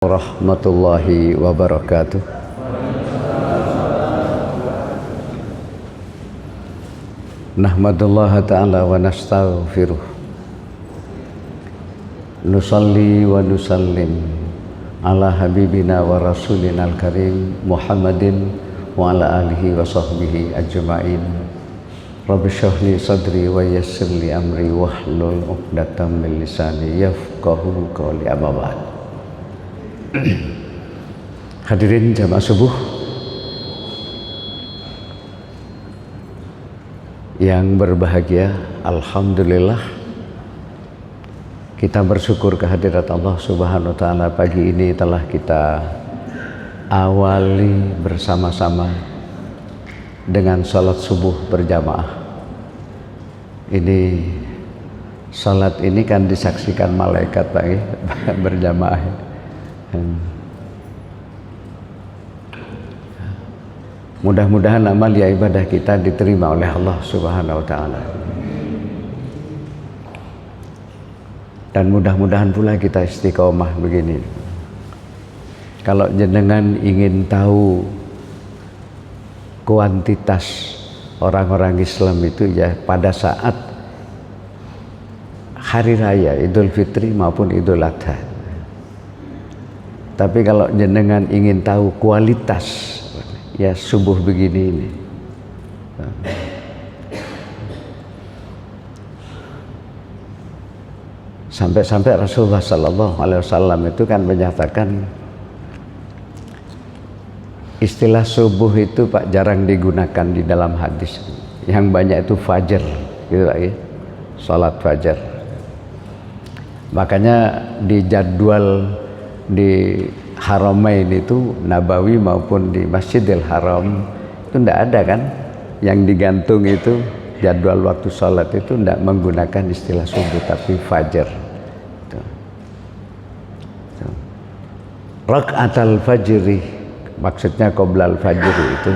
Warahmatullahi wabarakatuh. Nahmadullaha ta'ala wa nastaghfiruh. Nusalli wa nusallim ala habibina wa rasulina al-karim Muhammadin wa ala alihi wa sahbihi ajma'in. Rabbi shrahli sadri wa yassirli amri wahlul 'uqdatam min lisani yafqahu qawli. Amma ba'd. Hadirin jamaah subuh yang berbahagia, alhamdulillah kita bersyukur kehadirat Allah Subhanahu wa taala. Pagi ini telah kita awali bersama-sama dengan salat subuh berjamaah. Ini salat ini kan disaksikan malaikat Pak ya, berjamaah. Mudah-mudahan amal ya ibadah kita diterima oleh Allah Subhanahu wa taala. Dan mudah-mudahan pula kita istiqomah begini. Kalau jenengan ingin tahu kuantitas orang-orang Islam itu ya pada saat hari raya Idul Fitri maupun Idul Adha. Tapi kalau jenengan ingin tahu kualitas ya subuh begini ini. Sampai-sampai Rasulullah Sallallahu Alaihi Wasallam itu kan menyatakan istilah subuh itu Pak jarang digunakan di dalam hadis. Yang banyak itu fajar, gitu Pak ya, salat fajar. Makanya di jadwal di Haramain itu Nabawi maupun di Masjidil Haram itu tidak ada kan yang digantung itu jadwal waktu sholat itu tidak menggunakan istilah subuh tapi fajar. Rak'atal fajri maksudnya qoblal fajri itu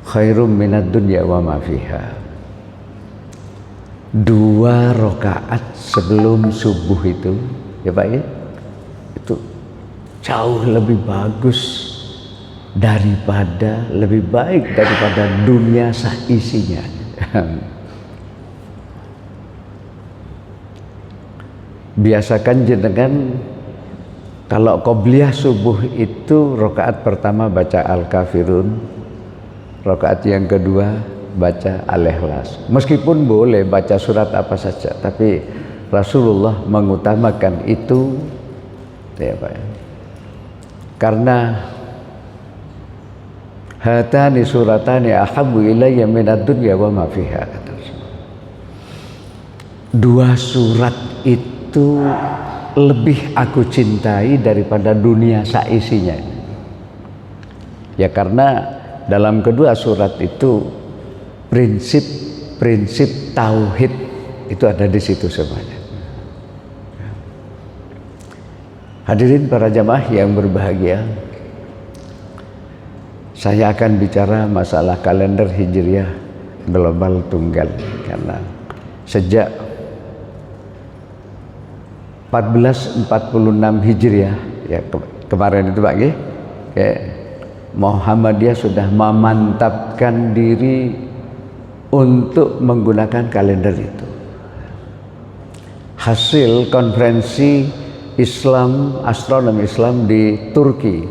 khairum minad dunya wa ma fiha. 2 rakaat sebelum subuh itu ya Pak ya, itu jauh lebih bagus daripada, lebih baik daripada dunia seisinya. Biasakan jenengan kalau qobliyah subuh itu rakaat pertama baca Al-Kafirun, rakaat yang kedua baca Al-Ikhlas. Meskipun boleh baca surat apa saja, tapi Rasulullah mengutamakan itu ya Pak ya. Karena hatani suratani ahabbu ilayya minad dunya wa ma fiha. 2 surat itu lebih aku cintai daripada dunia seisinya. Ya karena dalam kedua surat itu prinsip tauhid itu ada di situ semuanya. Hadirin para jamaah yang berbahagia, saya akan bicara masalah kalender Hijriah global tunggal karena sejak 1446 Hijriah ya kemarin itu Pak ya, Muhammadiyah sudah memantapkan diri untuk menggunakan kalender itu. Hasil konferensi Islam, astronomi Islam di Turki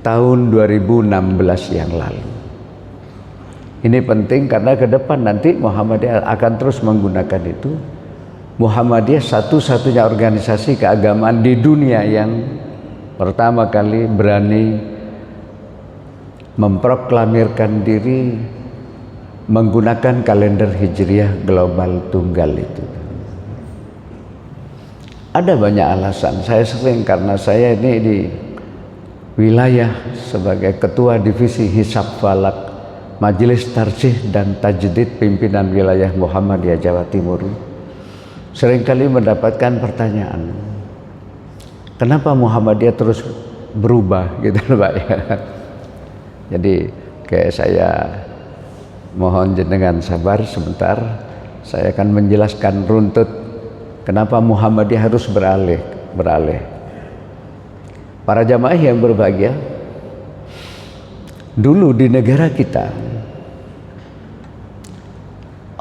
tahun 2016 yang lalu. Ini penting karena ke depan nanti Muhammadiyah akan terus menggunakan itu. Muhammadiyah satu-satunya organisasi keagamaan di dunia yang pertama kali berani memproklamirkan diri menggunakan kalender Hijriah global tunggal itu. Ada banyak alasan. Saya sering karena saya ini di wilayah sebagai ketua divisi Hisab Falak Majelis Tarjih dan Tajdid pimpinan wilayah Muhammadiyah Jawa Timur. Seringkali mendapatkan pertanyaan, kenapa Muhammadiyah terus berubah gitu Pak ya. Jadi kayak saya mohon jenengan sabar sebentar, saya akan menjelaskan runtut kenapa Muhammadiyah harus beralih. Para jamaah yang berbahagia, dulu di negara kita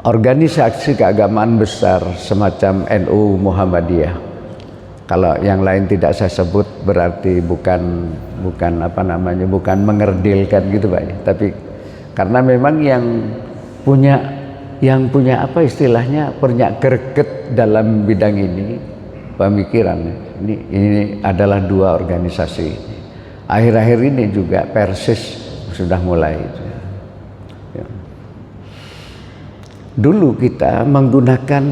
organisasi keagamaan besar semacam NU Muhammadiyah, kalau yang lain tidak saya sebut berarti bukan mengerdilkan gitu Pak ya, tapi karena memang yang punya apa istilahnya, punya greget dalam bidang ini, pemikiran ini adalah dua organisasi. Akhir-akhir ini juga Persis sudah mulai. Ya. Dulu kita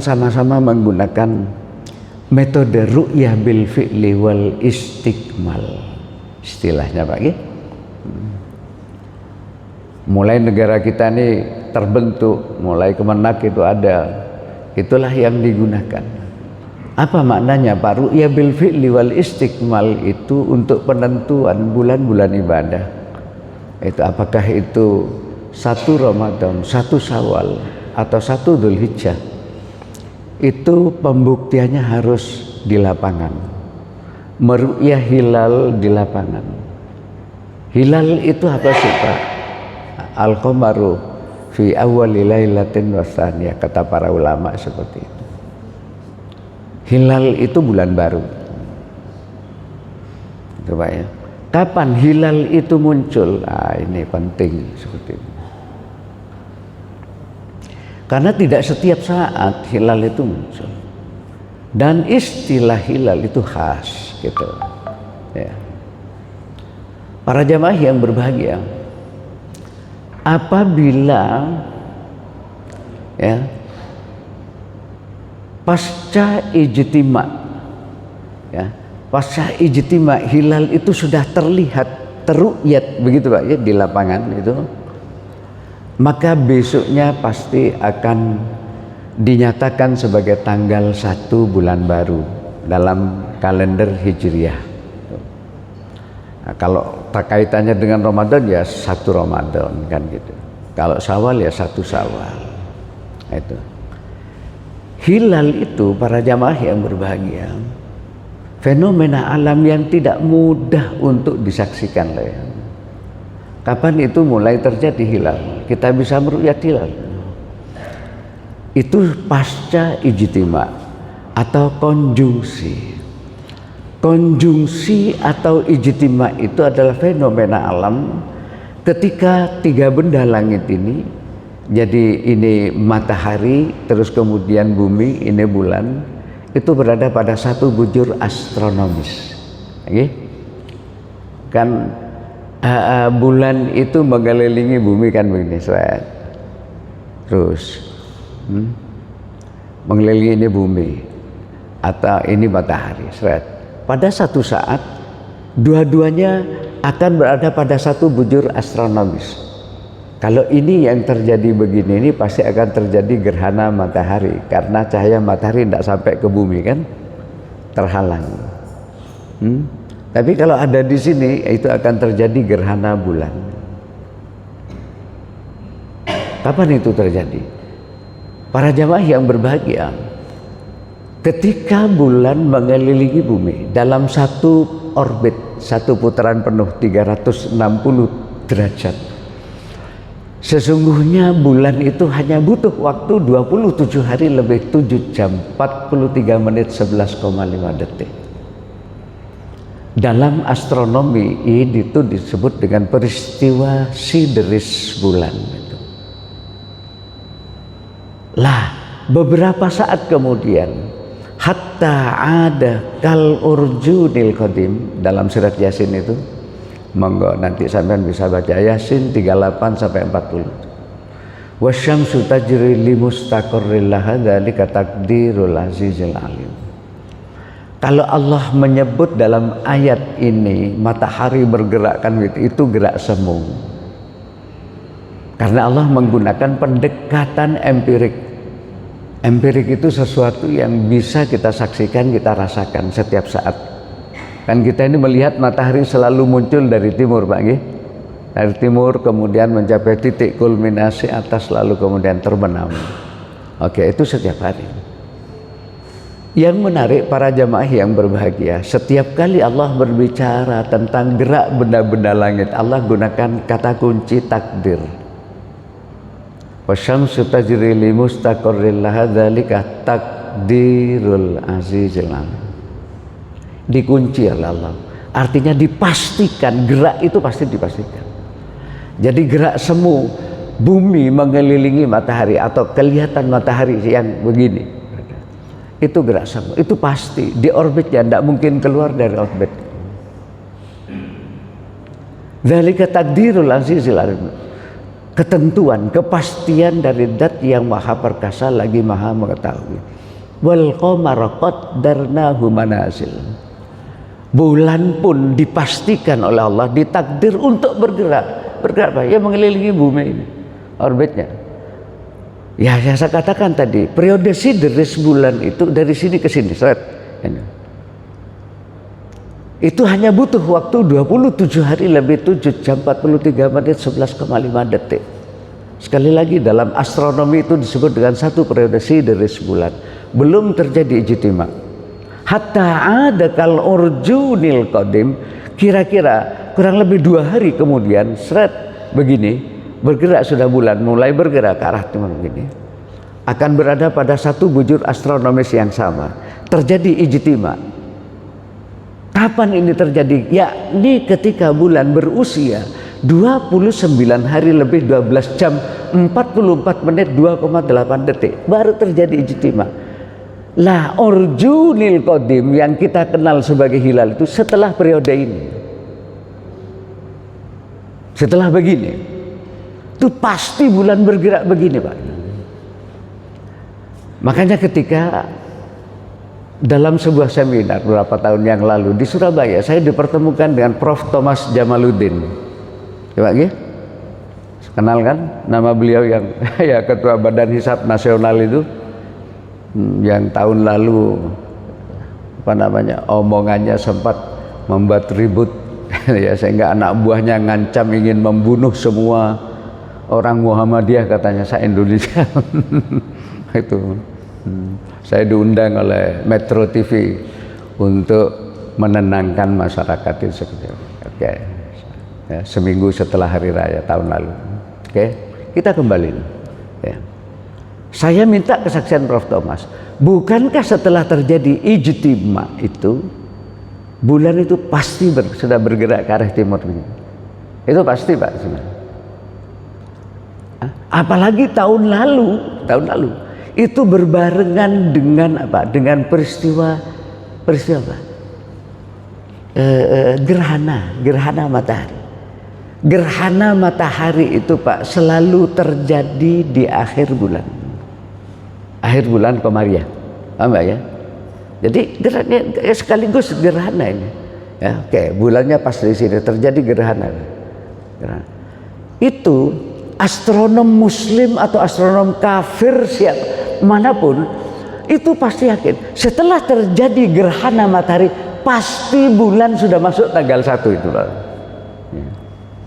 sama-sama menggunakan metode ru'yah bil fi'li wal istikmal, istilahnya Pak ya. Mulai negara kita ini terbentuk, mulai Kemenak itu ada, itulah yang digunakan. Apa maknanya Pak? Ru'yah bil fi'li wal istikmal itu untuk penentuan bulan-bulan ibadah. Itu apakah itu 1 Ramadan, 1 Syawal atau 1 Dzulhijjah. Itu pembuktiannya harus di lapangan. Meru'yah hilal di lapangan. Hilal itu apa sih Pak? Al-qamaru fi awwali lailatin wasaniyah, kata para ulama seperti itu. Hilal itu bulan baru. Itu Pak ya. Kapan hilal itu muncul? Ini penting seperti itu. Karena tidak setiap saat hilal itu muncul. Dan istilah hilal itu khas gitu. Ya. Para jamaah yang berbahagia, apabila ya pasca ijtima, ya pasca ijtima hilal itu sudah terlihat, terru'yat begitu Pak ya di lapangan itu, maka besoknya pasti akan dinyatakan sebagai tanggal 1 bulan baru dalam kalender Hijriah. Nah, kalau terkaitannya dengan Ramadan ya 1 Ramadan kan gitu. Kalau Syawal ya 1 Syawal. Nah, itu. Hilal itu para jamaah yang berbahagia, fenomena alam yang tidak mudah untuk disaksikan. Kapan itu mulai terjadi hilal? Kita bisa meru'yat hilal. Itu pasca ijtima atau konjungsi. Konjungsi atau ijtima itu adalah fenomena alam ketika 3 benda langit ini, jadi ini matahari, terus kemudian bumi, ini bulan, itu berada pada satu bujur astronomis. Okay? Kan bulan itu mengelilingi bumi kan begini, terus mengelilingi ini bumi atau ini matahari, pada satu saat dua-duanya akan berada pada satu bujur astronomis. Kalau ini yang terjadi begini, ini pasti akan terjadi gerhana matahari karena cahaya matahari tidak sampai ke bumi kan, terhalang. Tapi kalau ada di sini itu akan terjadi gerhana bulan. Kapan itu terjadi? Para jamaah yang berbahagia, ketika bulan mengelilingi bumi dalam satu orbit, satu putaran penuh 360 derajat, sesungguhnya bulan itu hanya butuh waktu 27 hari lebih 7 jam 43 menit 11,5 detik. Dalam astronomi ini itu disebut dengan peristiwa sideris bulan. Lah, beberapa saat kemudian, hatta ada kal urjunil qadim, dalam surat Yasin itu, monggo nanti sampean bisa baca Yasin 38 sampai 40. Wasyamsu tajri li mustaqarril laha dzalika taqdirul azizil alim. Kalau Allah menyebut dalam ayat ini matahari bergerak kan itu gerak semu. Karena Allah menggunakan pendekatan empirik. Empirik itu sesuatu yang bisa kita saksikan, kita rasakan setiap saat. Kan kita ini melihat matahari selalu muncul dari timur, Pak nggih. Dari timur kemudian mencapai titik kulminasi atas lalu kemudian terbenam. Oke, itu setiap hari. Yang menarik para jamaah yang berbahagia, setiap kali Allah berbicara tentang gerak benda-benda langit, Allah gunakan kata kunci takdir. Wasyamsu tajri li mustaqarril laha dzalika takdirul azizil alim. Dikunci oleh Allah. Artinya dipastikan, gerak itu pasti dipastikan. Jadi gerak semu bumi mengelilingi matahari atau kelihatan matahari yang begini, itu gerak semu, itu pasti di orbitnya, tidak mungkin keluar dari orbit. Dzalika takdirul azizil alim. Ketentuan, kepastian dari zat yang maha perkasa lagi maha mengetahui. Wal qamara qaddarnahu manazil. Bulan pun dipastikan oleh Allah, ditakdir untuk bergerak. Bergerak apa? Ya mengelilingi bumi ini, orbitnya. Ya saya katakan tadi, periode sideris bulan itu dari sini ke sini, seret. Itu hanya butuh waktu 27 hari lebih 7 jam 43 menit 11,5 detik. Sekali lagi, dalam astronomi itu disebut dengan satu periode sideris bulan. Belum terjadi ijtima. Hatta ada kal urjunil qadim, kira-kira kurang lebih 2 hari kemudian, seret begini, bergerak sudah bulan, mulai bergerak ke arah timur begini, akan berada pada satu bujur astronomis yang sama. Terjadi ijtima. Kapan ini terjadi? Yakni ketika bulan berusia 29 hari lebih 12 jam 44 menit 2,8 detik baru terjadi ijtima. Lah urjunil qadim yang kita kenal sebagai hilal itu setelah periode ini, setelah begini, itu pasti bulan bergerak begini, Pak. Makanya ketika dalam sebuah seminar beberapa tahun yang lalu di Surabaya, saya dipertemukan dengan Prof. Thomas Jamaluddin. Coba ya, kenal kan nama beliau yang ya Ketua Badan Hisab Nasional itu, yang tahun lalu apa namanya omongannya sempat membuat ribut ya, sehingga anak buahnya ngancam ingin membunuh semua orang Muhammadiyah, katanya saya Indonesia. Itu saya diundang oleh Metro TV untuk menenangkan masyarakat itu. Oke. Ya, seminggu setelah hari raya tahun lalu. Oke, kita kembali ya. Saya minta kesaksian Prof. Thomas, bukankah setelah terjadi ijtima itu bulan itu pasti sudah bergerak ke arah timur? Itu pasti, Pak. Apalagi tahun lalu itu berbarengan dengan apa? Dengan peristiwa apa? Gerhana matahari. Gerhana matahari itu, Pak, selalu terjadi di akhir bulan Komariah, paham ya? Jadi sekaligus gerhana ini. Ya, oke, bulannya pas di sini terjadi gerhana. Itu astronom Muslim atau astronom kafir siapa manapun itu pasti yakin setelah terjadi gerhana matahari pasti bulan sudah masuk tanggal 1 itu, Pak.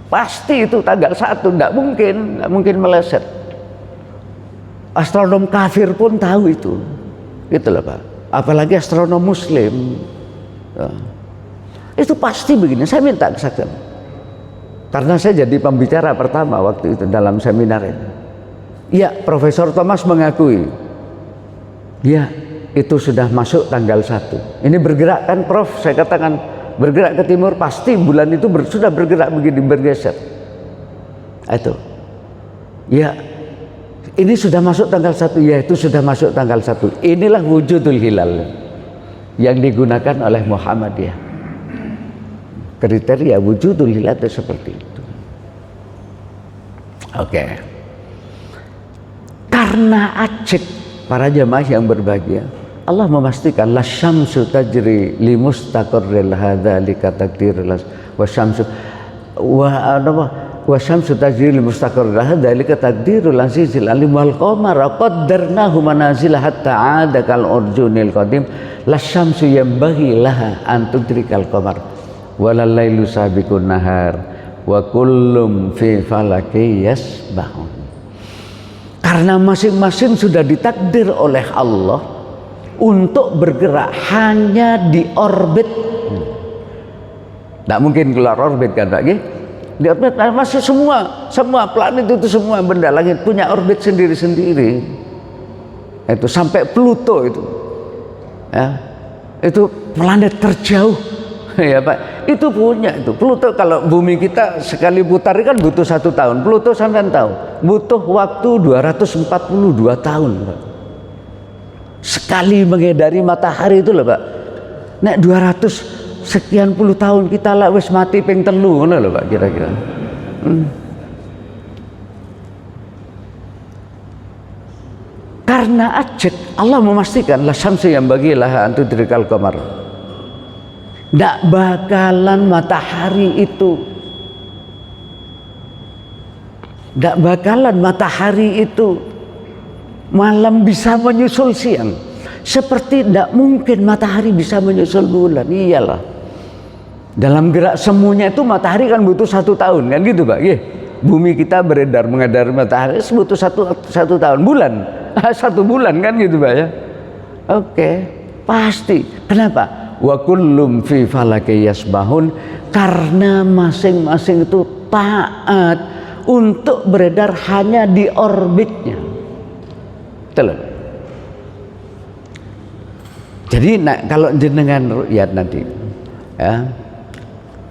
Pasti itu tanggal 1, nggak mungkin meleset. Astronom kafir pun tahu itu, itulah, Pak. Apalagi astronom Muslim, ya. Itu pasti begini. Saya minta kesaksian, karena saya jadi pembicara pertama waktu itu dalam seminar ini. Ya, Profesor Thomas mengakui, ya itu sudah masuk tanggal 1. Ini bergerak kan, Prof? Saya katakan bergerak ke timur, pasti bulan itu sudah bergerak begini, bergeser. Itu, ya. Ini sudah masuk tanggal 1, ya itu sudah masuk tanggal 1. Inilah wujudul hilal yang digunakan oleh Muhammadiyah. Kriteria wujudul hilal itu seperti itu. Oke. Karena acik para jamaah yang berbahagia, Allah memastikan la syamsu tajri li mustaqarril hadzalika takdirul wasyamsu wa syamsu tajri li mustaqarril hadzalika takdirul azizil alim wal qamara qaddarnahu manazil hatta ada kal urjunil qadim la syamsu yanbaghi laha an tudrikal qamar walal lailu sabiqun nahar wa kullum fi falaki yasbahun. Karena masing-masing sudah ditakdir oleh Allah untuk bergerak hanya di orbit. Tidak mungkin keluar orbit kan Pak Ki? Di orbit masih semua planet itu, semua benda langit punya orbit sendiri-sendiri. Itu sampai Pluto itu, ya, itu planet terjauh, ya Pak. Itu punya itu Pluto. Kalau bumi kita sekali putar kan butuh 1 tahun. Pluto sampai tahu butuh waktu 242 tahun Pak. Sekali mengedari matahari itu loh Pak. Nek 200 sekian puluh tahun kita lah wis mati ping telu ngono lho Pak kira-kira. Karena ajak Allah memastikan la syamsu yang bagilah antu dirikal qamar. Ndak bakalan matahari itu malam bisa menyusul siang. Seperti ndak mungkin matahari bisa menyusul bulan. Iyalah. Dalam gerak semuanya itu matahari kan butuh 1 tahun kan gitu Pak. Bumi kita mengedar matahari butuh satu tahun. Bulan 1 bulan kan gitu Pak ya. Oke, pasti. Kenapa? Wa kullum fi falaki yasbahun, karena masing-masing itu taat untuk beredar hanya di orbitnya. Betul. Jadi kalau jenengan ru'yat nanti ya,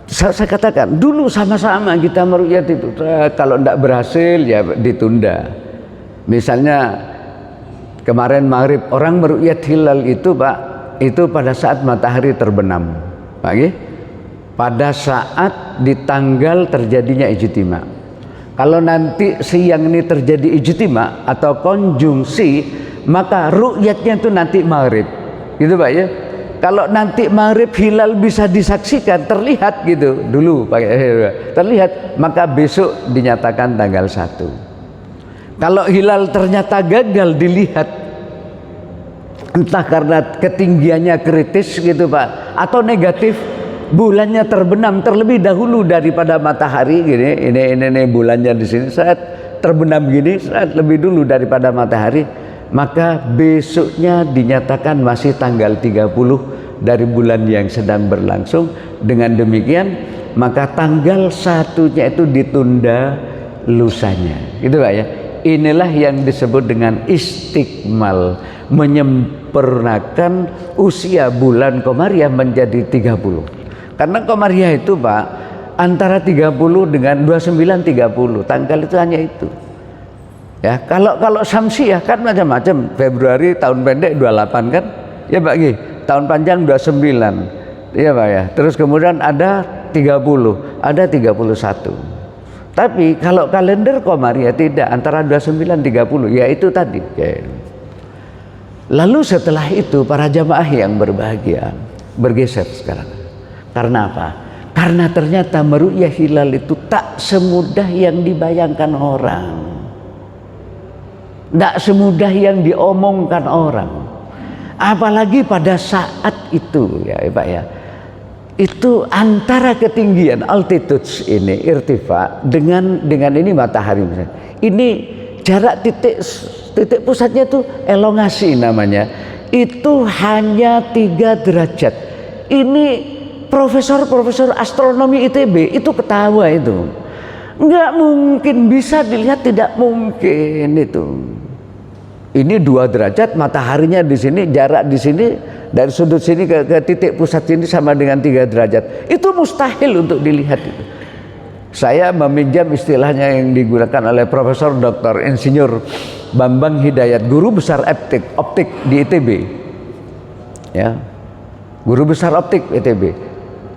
saya katakan dulu sama-sama kita meru'yat itu, kalau tidak berhasil ya ditunda. Misalnya kemarin maghrib orang meru'yat hilal itu Pak, itu pada saat matahari terbenam Pak, pada saat di tanggal terjadinya ijtima. Kalau nanti siang ini terjadi ijtima atau konjungsi, maka ru'yatnya itu nanti maghrib gitu Pak ya. Kalau nanti maghrib hilal bisa disaksikan, terlihat gitu dulu Pak, terlihat, maka besok dinyatakan tanggal 1. Kalau hilal ternyata gagal dilihat, entah karena ketinggiannya kritis gitu Pak, atau negatif, bulannya terbenam terlebih dahulu daripada matahari gini, ini bulannya di sini saat terbenam gini, saat lebih dulu daripada matahari, maka besoknya dinyatakan masih tanggal 30 dari bulan yang sedang berlangsung. Dengan demikian maka tanggal 1-nya itu ditunda lusanya gitu Pak ya. Inilah yang disebut dengan istikmal, menyempurnakan usia bulan Komariah menjadi 30. Karena Komariah itu Pak antara 30 dengan 29 30, tanggal itu hanya itu. Ya, kalau Syamsiah kan macam-macam. Februari tahun pendek 28 kan? Ya Pak Gi, tahun panjang 29. Iya Pak ya. Terus kemudian ada 30, ada 31. Tapi kalau kalender Komariah tidak, antara 29 30, ya itu tadi. Ya. Lalu setelah itu para jamaah yang berbahagia bergeser sekarang. Karena apa? Karena ternyata meru'yah hilal itu tak semudah yang dibayangkan orang. Tidak semudah yang diomongkan orang, apalagi pada saat itu ya Pak ya. Itu antara ketinggian altitudes ini irtifa dengan ini matahari misalnya. Ini jarak titik pusatnya itu elongasi namanya. Itu hanya 3 derajat. Ini profesor astronomi ITB itu ketawa itu. Nggak mungkin bisa dilihat, tidak mungkin itu. Ini 2 derajat, mataharinya di sini, jarak di sini dari sudut sini ke titik pusat sini sama dengan 3 derajat. Itu mustahil untuk dilihat itu. Saya meminjam istilahnya yang digunakan oleh Profesor Dr. Insinyur Bambang Hidayat, guru besar optik di ITB. Ya. Guru besar optik ITB.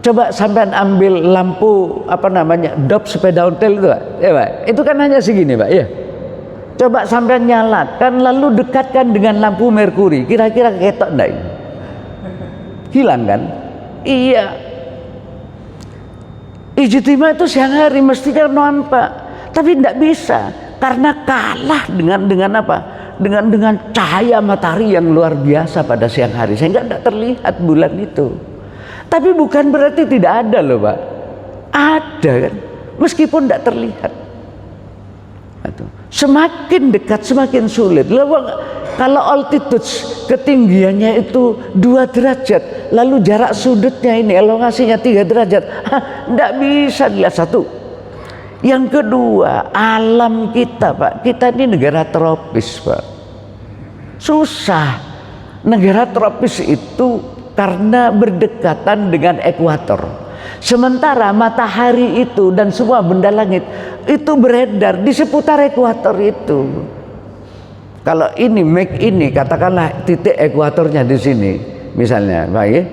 Coba sampean ambil lampu apa namanya? Dop sepeda ontel itu, Pak. Ya, Pak. Itu kan hanya segini, Pak, ya. Coba sampean nyalakan lalu dekatkan dengan lampu merkuri, kira-kira ketok enggak ini? Hilang kan? Iya. Ijtima itu siang hari mestinya nampak, tapi tidak bisa karena kalah dengan apa? Dengan cahaya matahari yang luar biasa pada siang hari sehingga tidak terlihat bulan itu. Tapi bukan berarti tidak ada loh Pak, ada kan? Meskipun tidak terlihat. Semakin dekat semakin sulit. Kalau altitude ketinggiannya itu 2 derajat, lalu jarak sudutnya ini elongasinya 3 derajat, tidak bisa dilihat satu. Yang kedua, alam kita Pak, kita ini negara tropis Pak, susah. Negara tropis itu karena berdekatan dengan ekuator. Sementara matahari itu dan semua benda langit itu beredar di seputar ekuator itu. Kalau ini make ini katakanlah titik ekuatornya di sini misalnya, Pak ya.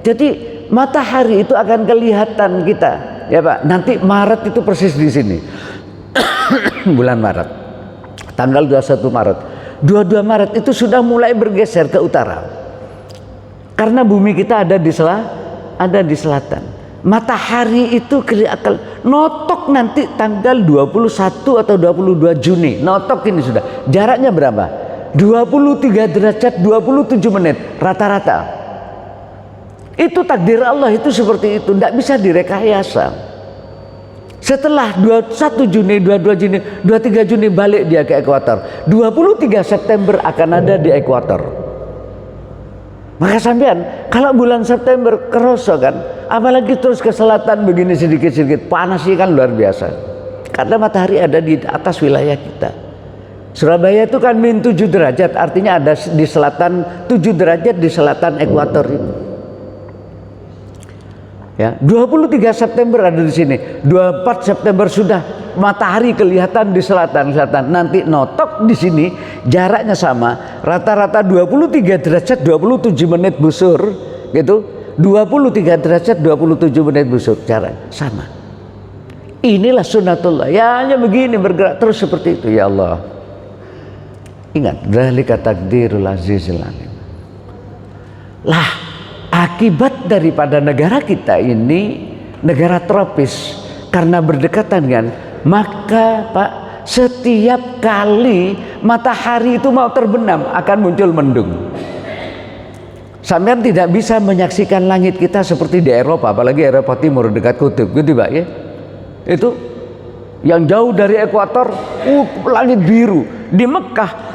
Jadi matahari itu akan kelihatan kita, ya Pak. Nanti Maret itu persis di sini. Bulan Maret. Tanggal 21 Maret. 22 Maret itu sudah mulai bergeser ke utara. Karena bumi kita ada di selatan. Matahari itu kelihatan notok nanti tanggal 21 atau 22 Juni. Notok ini sudah. Jaraknya berapa? 23 derajat 27 menit rata-rata. Itu takdir Allah, itu seperti itu, tidak bisa direkayasa. Setelah 21 Juni, 22 Juni, 23 Juni balik dia ke ekuator. 23 September akan ada di ekuator. Maka sampean kalau bulan September kerasa kan, apalagi terus ke selatan begini sedikit-sedikit, panasnya kan luar biasa. Karena matahari ada di atas wilayah kita. Surabaya itu kan min 7 derajat, artinya ada di selatan 7 derajat di selatan ekuator itu. Ya, 23 September ada di sini, 24 September sudah matahari kelihatan di selatan. Nanti notok di sini jaraknya sama, rata-rata 23 derajat 27 menit busur, gitu. 23 derajat 27 menit busur, jarak sama. Inilah sunnatullah. Ya hanya begini bergerak terus seperti itu, ya Allah. Ingat, dzalika takdirul azizil alim. Lah, akibat daripada negara kita ini negara tropis karena berdekatan dengan, maka Pak, setiap kali matahari itu mau terbenam akan muncul mendung. Sampean tidak bisa menyaksikan langit kita seperti di Eropa, apalagi Eropa Timur dekat kutub, gitu Pak ya. Itu yang jauh dari ekuator, langit biru. Di Mekah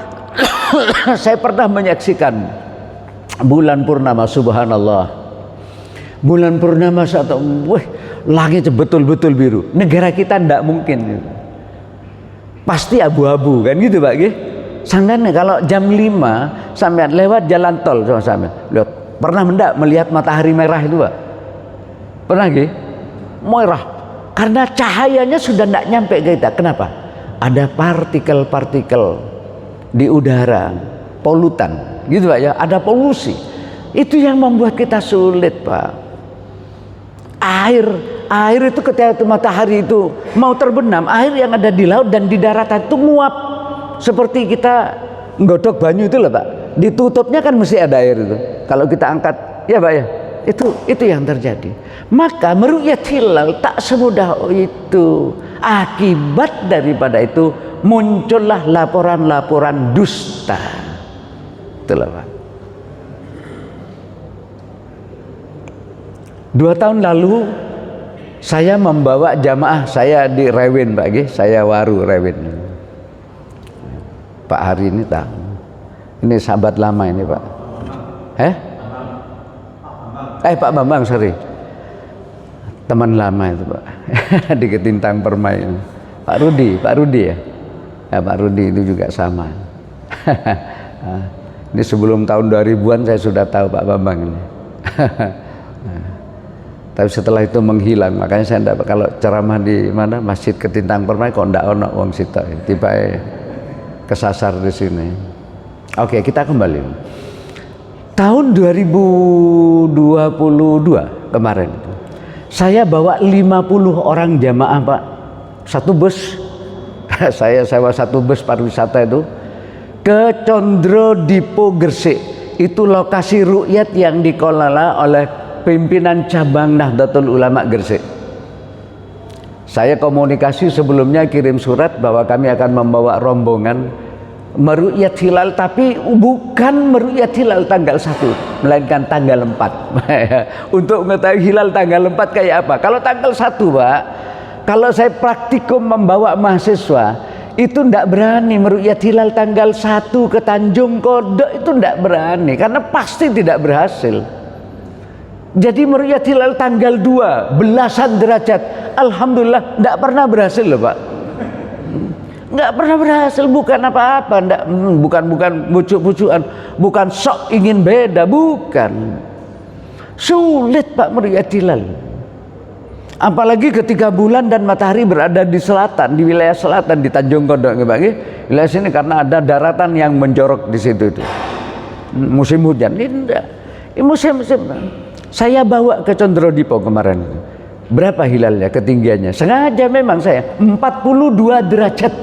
saya pernah menyaksikan bulan purnama, subhanallah. Bulan purnama satu, langit betul-betul biru. Negara kita tidak mungkin. Pasti abu-abu kan gitu Pak ya. Sampean kalau jam 5 sampean lewat jalan tol sama sampean. Lihat, pernah enggak melihat matahari merah itu Pak? Pernah nggih? Merah. Karena cahayanya sudah tidak nyampe ke kita. Kenapa? Ada partikel-partikel di udara, polutan. Gitu Pak ya, ada polusi. Itu yang membuat kita sulit Pak. Air itu ketika matahari itu mau terbenam, air yang ada di laut dan di daratan itu nguap. Seperti kita nggodok banyu itu loh Pak, ditutupnya kan mesti ada air itu. Kalau kita angkat, ya Pak ya, itu yang terjadi. Maka meru'yat hilal tak semudah itu. Akibat daripada itu muncullah laporan-laporan dusta. Itulah Pak. 2 tahun lalu saya membawa jamaah saya di Rewin Pak, saya waru Rewin. Pak hari ini tahu. Ini sahabat lama ini Pak. Pak Bambang, sorry. Teman lama itu Pak. Di Ketintang Permai. Pak Rudi ya. Ya Pak Rudi itu juga sama. Ini sebelum tahun 2000-an saya sudah tahu Pak Bambang ini. Tapi setelah itu menghilang, makanya saya enggak, kalau ceramah di mana Masjid Ketintang Permai kok ndak ono wong sitok, tiba kesasar di sini. Oke, kita kembali. Tahun 2022 kemarin saya bawa 50 orang jamaah Pak, satu bus. Saya sewa satu bus pariwisata itu ke Condro Dipo Gresik. Itu lokasi ru'yat yang dikelola oleh pimpinan cabang Nahdlatul Ulama Gresik. Saya komunikasi sebelumnya, kirim surat bahwa kami akan membawa rombongan meru'yat hilal, tapi bukan meru'yat hilal tanggal 1, melainkan tanggal 4. Untuk mengetahui hilal tanggal 4 kayak apa. Kalau tanggal 1 Pak, kalau saya praktikum membawa mahasiswa, itu ndak berani meru'yat hilal tanggal 1 ke Tanjung Kodok, itu ndak berani karena pasti tidak berhasil. Jadi meru'yat hilal tanggal 2 belasan derajat, alhamdulillah ndak pernah berhasil loh Pak. Nggak pernah berhasil, bukan apa-apa, bukan bucuk-bucukan, bukan sok ingin beda, bukan. Sulit Pak meru'yat hilal. Apalagi ketika bulan dan matahari berada di selatan, di wilayah selatan di Tanjung Kodok, wilayah sini karena ada daratan yang menjorok di situ itu. Musim hujan ini enggak. Ini musim. Saya bawa ke Condrodipo kemarin. Berapa hilalnya ketinggiannya? Sengaja memang saya 42 derajat.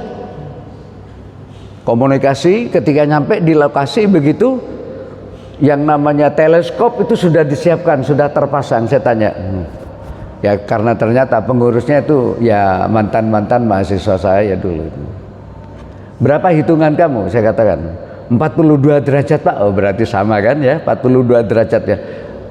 Komunikasi ketika nyampe di lokasi begitu, yang namanya teleskop itu sudah disiapkan, sudah terpasang. Saya tanya, ya karena ternyata pengurusnya itu ya mantan-mantan mahasiswa saya dulu. Berapa hitungan kamu? Saya katakan 42 derajat Pak. Oh berarti sama kan ya, 42 derajat ya.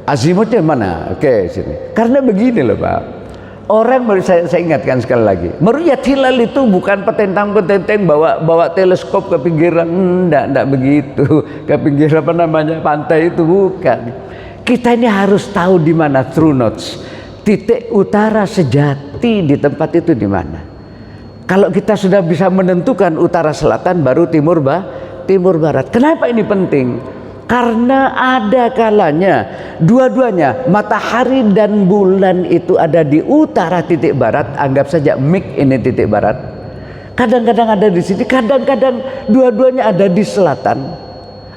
Azimutnya mana? Oke sini. Karena begini loh Pak. Orang, saya ingatkan sekali lagi, meru'yat hilal itu bukan petentang-petenteng bawa teleskop ke pinggiran, enggak begitu, ke pinggir apa namanya pantai itu, bukan. Kita ini harus tahu di mana true north, titik utara sejati di tempat itu di mana. Kalau kita sudah bisa menentukan utara selatan, baru timur barat. Kenapa ini penting? Karena ada kalanya dua-duanya matahari dan bulan itu ada di utara titik barat, anggap saja mik ini titik barat. Kadang-kadang ada di sini, kadang-kadang dua-duanya ada di selatan,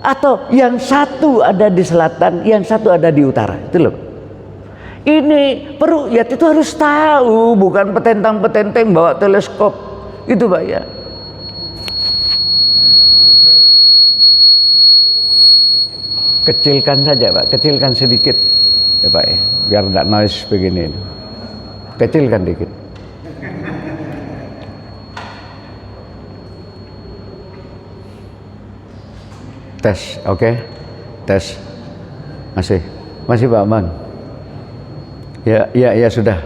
atau yang satu ada di selatan, yang satu ada di utara. Itu loh. Ini peru'yat itu harus tahu, bukan petentang-petenteng bawa teleskop. Itu Pak ya. Kecilkan saja Pak, kecilkan sedikit ya Pak ya, biar tidak noise begini. Kecilkan dikit. Tes, oke? Tes. Masih Pak Aman. Ya sudah.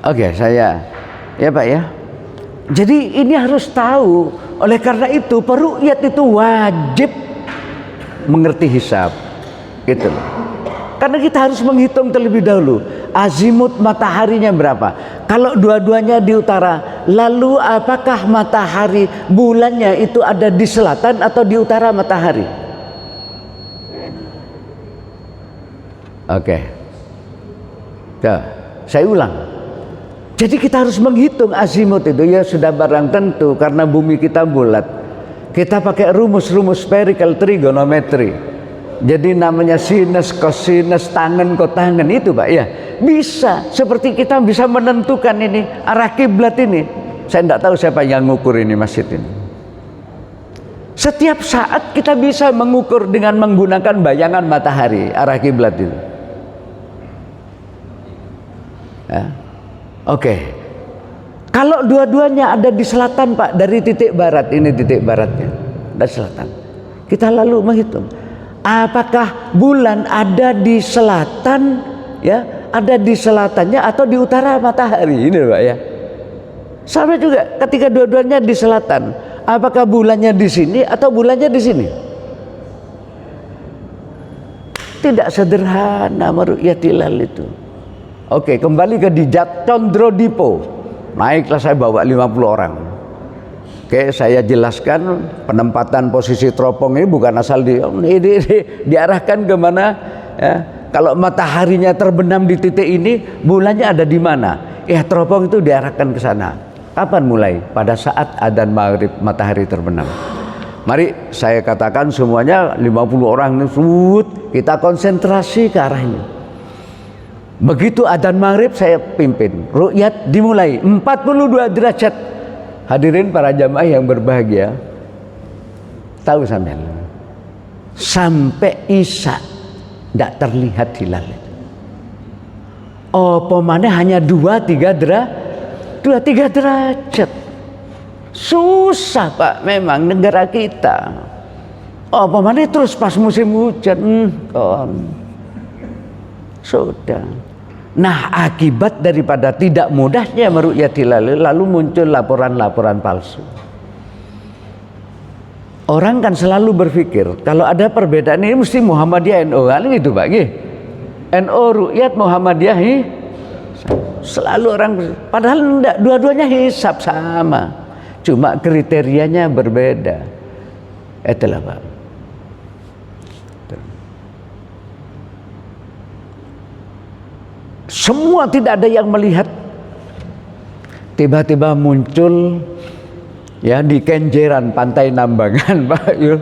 Oke, saya ya Pak ya. Jadi ini harus tahu. Oleh karena itu peru'yat itu wajib mengerti hisab, gitu. Karena kita harus menghitung terlebih dahulu azimut mataharinya berapa. Kalau dua-duanya di utara, lalu apakah matahari bulannya itu ada di selatan atau di utara matahari? Oke. Ya, saya ulang. Jadi kita harus menghitung azimut itu, ya sudah barang tentu karena bumi kita bulat. Kita pakai rumus-rumus spherical trigonometry. Jadi namanya sinus, cosinus, tangen, kotangen itu Pak ya. Bisa, seperti kita bisa menentukan ini arah kiblat ini. Saya tidak tahu siapa yang ngukur ini masjid ini. Setiap saat kita bisa mengukur dengan menggunakan bayangan matahari arah kiblat itu. Ya. Oke. Kalau dua-duanya ada di selatan Pak, dari titik barat, ini titik baratnya, dari selatan. Kita lalu menghitung, apakah bulan ada di selatan, ya, ada di selatannya atau di utara matahari, ini Pak ya. Sama juga ketika dua-duanya di selatan, apakah bulannya di sini atau bulannya di sini? Tidak sederhana meru'yat hilal itu. Oke, kembali ke di Condrodipo. Naiklah saya bawa 50 orang. Oke, saya jelaskan penempatan posisi teropong ini bukan asal ini diarahkan ke mana ya. Kalau mataharinya terbenam di titik ini, bulannya ada di mana? Ya, teropong itu diarahkan ke sana. Kapan mulai? Pada saat adzan maghrib matahari terbenam. Mari saya katakan semuanya 50 orang ini, kita konsentrasi ke arah ini. Begitu adzan maghrib saya pimpin, ru'yat dimulai 42 derajat. Hadirin para jamaah yang berbahagia, tahu sampai isya tidak terlihat hilal. Oh pemane hanya 2-3 derajat. Susah Pak memang negara kita. Oh pemane terus pas musim hujan sudah. Nah, akibat daripada tidak mudahnya meru'yat hilal, lalu muncul laporan-laporan palsu. Orang kan selalu berpikir kalau ada perbedaan ini mesti Muhammadiyah NU kan gitu Pak. NU ru'yat, Muhammadiyah selalu orang, padahal enggak, dua-duanya hisab sama, cuma kriterianya berbeda. Itulah Pak. Semua tidak ada yang melihat. Tiba-tiba muncul ya di Kenjeran Pantai Nambangan Pak Yul.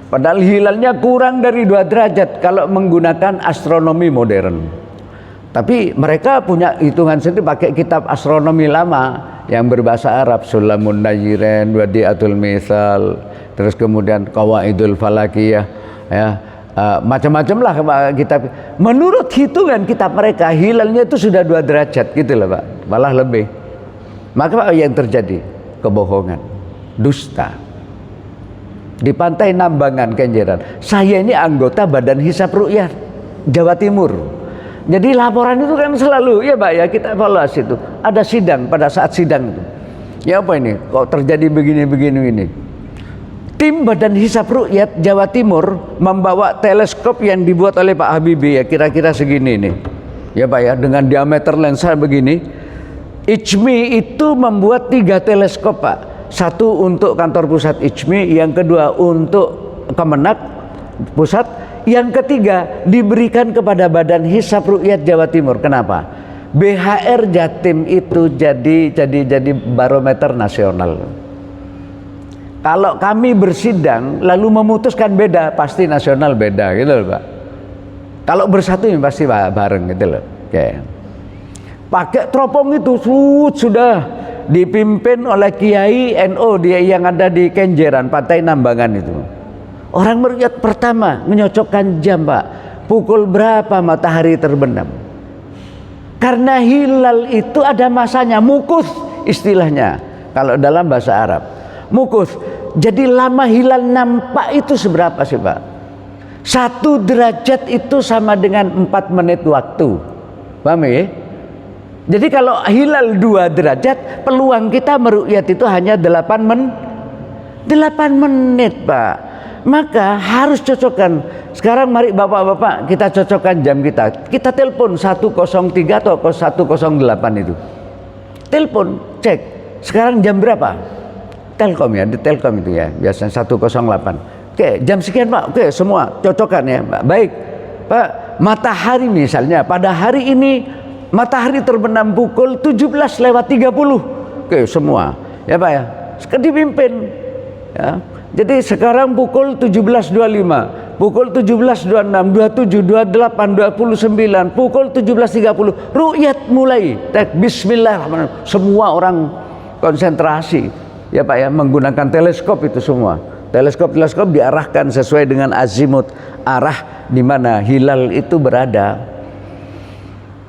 Padahal hilalnya kurang dari 2 derajat kalau menggunakan astronomi modern. Tapi mereka punya hitungan sendiri pakai kitab astronomi lama yang berbahasa Arab, Sulamun Najiren, Wadi'atul Misal, terus kemudian Qawaidul Falakiyah, ya. Macam-macam lah kitab. Menurut hitungan kitab mereka hilalnya itu sudah 2 derajat gitu loh Pak, malah lebih. Maka Pak, yang terjadi kebohongan, dusta di Pantai Nambangan Kenjeran. Saya ini anggota Badan Hisab Ru'yat Jawa Timur, jadi laporan itu kan selalu ya Pak ya, kita evaluasi itu. Ada sidang, pada saat sidang itu ya apa ini kok terjadi begini-begini ini. Tim Badan Hisab Ru'yat Jawa Timur membawa teleskop yang dibuat oleh Pak Habibie, ya kira-kira segini nih ya Pak ya, dengan diameter lensa begini. IJMI itu membuat 3 teleskop Pak, satu untuk kantor pusat IJMI, yang kedua untuk Kemenak pusat, yang ketiga diberikan kepada Badan Hisab Ru'yat Jawa Timur. Kenapa? BHR Jatim itu jadi barometer nasional. Kalau kami bersidang lalu memutuskan beda, pasti nasional beda gitu loh Pak. Kalau bersatu ini pasti bareng gitu loh. Oke. Pakai teropong itu sudah dipimpin oleh Kiai NU dia yang ada di Kenjeran Pantai Nambangan itu. Orang melihat pertama menyocokkan jam Pak, pukul berapa matahari terbenam. Karena hilal itu ada masanya, mukus istilahnya kalau dalam bahasa Arab. Mukus. Jadi lama hilal nampak itu seberapa sih Pak? 1 derajat itu sama dengan 4 menit waktu. Paham ya? Jadi kalau hilal 2 derajat, peluang kita meru'yat itu hanya 8 menit Pak. Maka harus cocokkan. Sekarang mari bapak-bapak kita cocokkan jam kita. Kita telepon 103 atau 108 itu. Telepon, cek. Sekarang jam berapa? Telkom ya, di Telkom itu ya, biasanya 108. Oke, jam sekian Pak. Oke, semua cocokkan ya Pak. Baik Pak, matahari misalnya pada hari ini matahari terbenam pukul 17:30. Oke, semua ya Pak ya, dipimpin ya. Jadi sekarang pukul 17.25, pukul 17.26, 27, 28, 29, pukul 17.30 ru'yat mulai. Bismillahirrahmanirrahim. Semua orang konsentrasi ya Pak ya, menggunakan teleskop itu semua. Teleskop diarahkan sesuai dengan azimut, arah di mana hilal itu berada.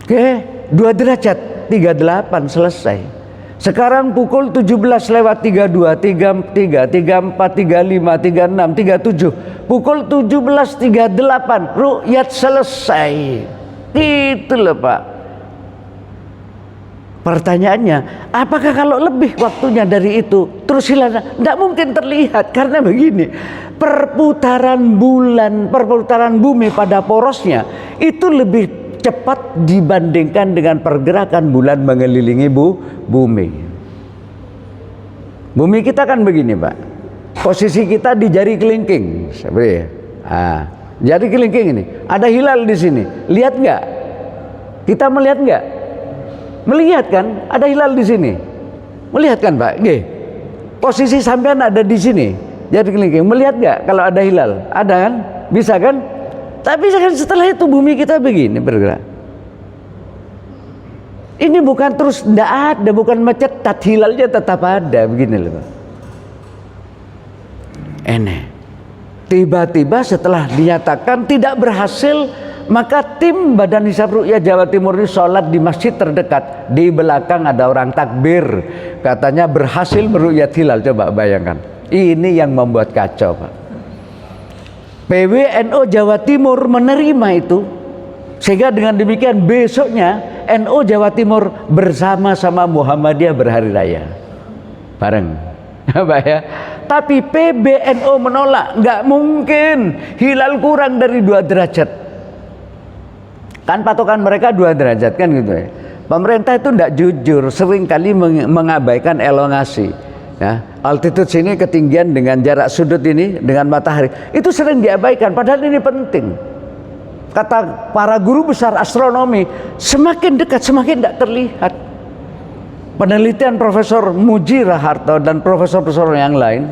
Oke, 2 derajat 38 selesai. Sekarang pukul 17:32, 33, 34, 35, 36, 37. Pukul 17:38 ru'yat selesai. Itu loh Pak. Pertanyaannya, apakah kalau lebih waktunya dari itu terus hilalnya? Tidak mungkin terlihat, karena begini, perputaran bulan, perputaran bumi pada porosnya itu lebih cepat dibandingkan dengan pergerakan bulan mengelilingi bumi. Bumi kita kan begini Pak, posisi kita di jari kelingking, seperti ya. Jari kelingking ini ada hilal di sini, lihat nggak? Kita melihat nggak? Melihat kan, ada hilal di sini. Melihat kan Pak? Nggih. Posisi sampean ada di sini, jari kelingking. Melihat nggak kalau ada hilal? Ada kan? Bisa kan? Tapi setelah itu bumi kita begini bergerak. Ini bukan terus tidak ada, bukan mencetat, hilalnya tetap ada begini loh Pak. Aneh. Tiba-tiba setelah dinyatakan tidak berhasil, maka tim Badan Hisab Ru'yat Jawa Timur ini sholat di masjid terdekat. Di belakang ada orang takbir, katanya berhasil meru'yat hilal. Coba bayangkan, ini yang membuat kacau Pak. PWNU Jawa Timur menerima itu, Sehingga dengan demikian besoknya NU Jawa Timur bersama-sama Muhammadiyah berhari raya bareng. Pak ya. Tapi PBNU menolak, nggak mungkin hilal kurang dari 2 derajat. Kan patokan mereka 2 derajat kan gitu ya. Pemerintah itu tidak jujur, seringkali mengabaikan elongasi. Ya, altitude sini ketinggian dengan jarak sudut ini dengan matahari itu sering diabaikan, padahal ini penting. Kata para guru besar astronomi, semakin dekat semakin tidak terlihat. Penelitian Profesor Muji Raharto dan profesor-profesor yang lain,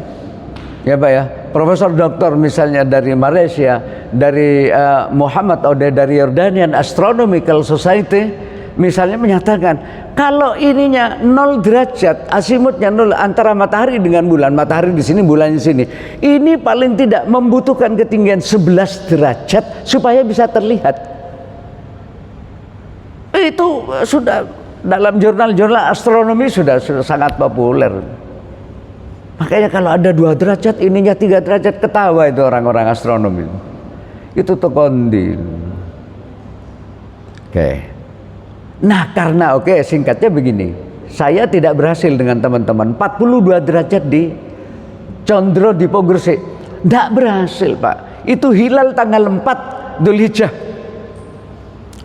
ya Pak ya, Profesor Doktor misalnya dari Malaysia, dari Muhammad Ode dari Jordanian Astronomical Society, misalnya menyatakan kalau ininya 0 derajat, asimutnya 0 antara matahari dengan bulan, matahari di sini, bulan di sini, ini paling tidak membutuhkan ketinggian 11 derajat supaya bisa terlihat. Itu sudah dalam jurnal-jurnal astronomi sudah sangat populer. Makanya kalau ada 2 derajat, ininya 3 derajat, ketawa itu orang-orang astronomi. Itu tokondi. Oke. Nah karena singkatnya begini, saya tidak berhasil dengan teman-teman 42 derajat di Condro Dipo Gresik, tidak berhasil Pak. Itu hilal tanggal 4 Dzulhijjah